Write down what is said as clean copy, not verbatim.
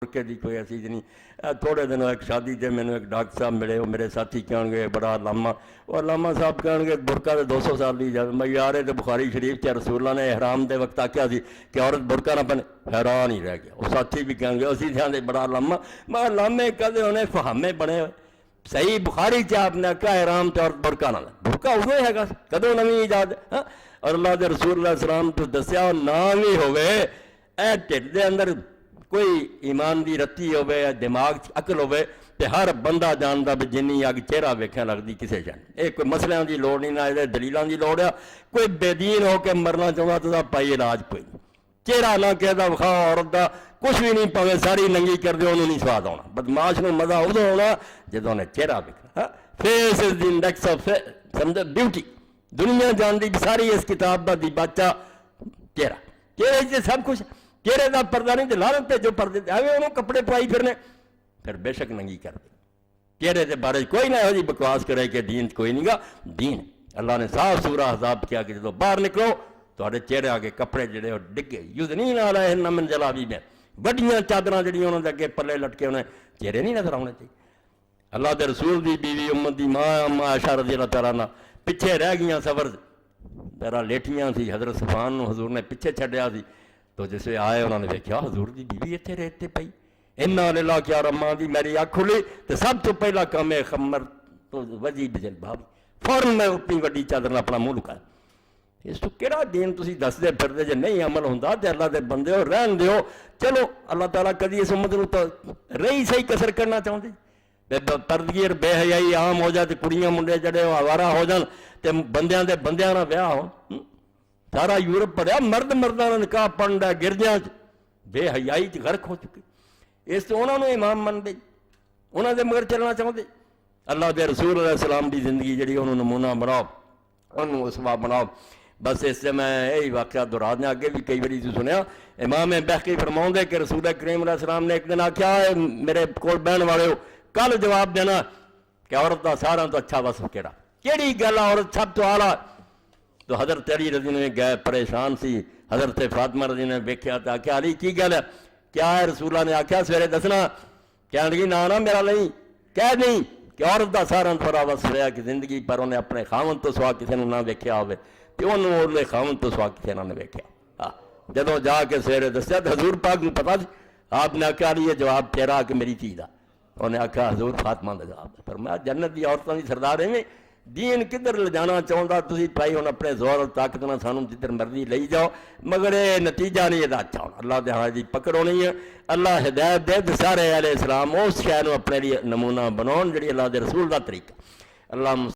برقے کی کوئی چیز نہیں. تھوڑے دنوں ایک شادی سے مینوں ایک ڈاکٹر صاحب ملے, وہ میرے ساتھی کہن گے بڑا علامہ, وہ علامہ صاحب کہن گے برقع تو 200 سال کی اجازت. میں یار تو بخاری شریف چ رسول اللہ نے احرام دے وقت آخیا سی کہ عورت برقع نہ پہنے, حیران ہی رہ گیا. وہ ساتھی بھی کہن گے اسی تھانے بڑا علامہ, میں علامے کدے ہونے فہامے بنے ہوئے. صحیح بخاری چ آپ نے آخیا احرام تے عورت برقع نہ لے, برقع ہوئے ہے گا کدوں نویں ایجاد. اور اللہ دے رسول اللہ علیہ السلام تو دسیا نہ بھی ہوئے اے ٹھڈ دے اندر کوئی ایمان دی رتی ہوئے یا دماغ عقل ہوئے تے ہر بندہ جاندا بھی جنی اگ چہرہ ویکھن لگدی کسے جان. یہ کوئی مسئلہ دی لوڑ نہیں, نہ دلیلاں دی لوڑ ہے. کوئی بے دین ہو کے مرنا چاہتا تو پائی علاج کوئی نہیں. چہرہ نہ کہدا وکھا عورت دا کچھ بھی نہیں, پاوے ساری ننگی کر دے انہوں نہیں سواد آنا. بدماش نو مزہ ادو ہونا جدوں نے چہرہ ویکھنا. Face is the index of سمجھو بیوٹی. دنیا جاندی ساری اس کتاب دا دی بچہ چہرہ, چہرے سے سب کچھ. چہرے کا پردہ نہیں تو لعنت تے جو پردے ایویں انہوں کپڑے پائی پھرنے, پھر بے شک ننگی کر دے. چہرے کے بارے کوئی نہ یہو جی بکواس کرے کہ دین کوئی نہیں گا. دین اللہ نے صاف سورہ احزاب کیا کہ جدو باہر نکلو تھوڑے چہرے آگے کپڑے جڑے وہ ڈگے یدنین علیہن من جلابیبہن, وڈیاں چادراں جڑیاں انہوں نے اگے پلے لٹکے انہیں چہرے نہیں نظر آنے چاہیے. اللہ دے رسول دی بیوی امت دی ماں اما عائشہ رضی اللہ تعالیٰ عنہ پیچھے رہ گئیاں سفر میرا لیٹیاں سی. حضرت صفوان نو حضور نے پیچھے چھڈیا سی تو جس وے آئے انہوں نے دیکھا حضور دی بیوی اتنے ریتے پئی. انا للہ کیا رما دی میری اکھ کھلی تو سب تو پہلا کام ہے خمر تو وجی بجل بھابی, فوراً میں اپنی وڈی چادر نے اپنا منہ لکایا. اس تو کہڑا دین تسی دسدے پھردے جے نہیں عمل ہوندا تے اللہ دے بندے ہو رہن دیو. چلو اللہ تعالیٰ کدی اس امت نو تو رہی صحیح کسر کرنا چاہتے. پردگی بے حیائی عام ہو جائے تے کڑیاں منڈے جڑے آوارہ ہو جان تے بندیاں دے بندیاں نہ ویاہ ہو. سارا یورپ پڑھیا مرد مرداں دا نکاح پڑھن دا گرجاں بے حیائی چ غرق ہو چکے. اس تو انہوں نے امام من دے, انہوں دے مگر چلنا چاہتے. اللہ دے رسول علیہ السلام دی زندگی جڑی انہوں نمونہ بناؤ, انہوں اسوا بناؤ. بس اس سے میں یہی واقعہ دہرا دیا. اگے بھی کئی باری سنیا امام بہقی فرماؤں دے کہ رسول کریم علیہ السلام نے ایک دن آخیا میرے کول بہن والے ہو کل جواب دینا کہ عورت دا سارا تو اچھا وصف کیڑا, کیڑی گل عورت سب تو اعلیٰ. تو حضرت علی رضی نے گئے پریشان سی. حضرت فاطمہ رضی نے ویکھیا تو آخیا علی کی گل ہے, کیا ہے؟ رسول اللہ نے آخیا سویرے دسنا. کہنے لگی نا میرا نہیں کہہ نہیں کہ عورت دا سارا تھوڑا وصف رہا کہ زندگی پر انہیں اپنے خاون تو سوا کسی نے نہ ویکھیا ہوئے کہ انہوں نے خاون تو سوا کسی نے ویکھیا. جدوں جا کے سویرے دسیا تو حضور پاک کو پتا سی. آپ نے آخیا علی یہ جواب تیرا کہ میری چیز دا. انہیں آخیا حضور فاطمہ دا جواب. فرمایا جنت دی عورتوں دی سردار ایویں دین کدھر لے جانا چاہتا تھی پائی ہوں اپنے زور اور طاقت نہ سانوں جدھر مرضی لے جاؤ, مگر یہ نتیجہ نہیں یہ اچھا ہونا. اللہ دے ہاں دی پکڑ ہونی ہے. اللہ ہدایت دے سارے علیہ السلام اس شے نو اپنے لیے نمونہ بناؤ جڑی اللہ دے رسول دا طریقہ. اللہ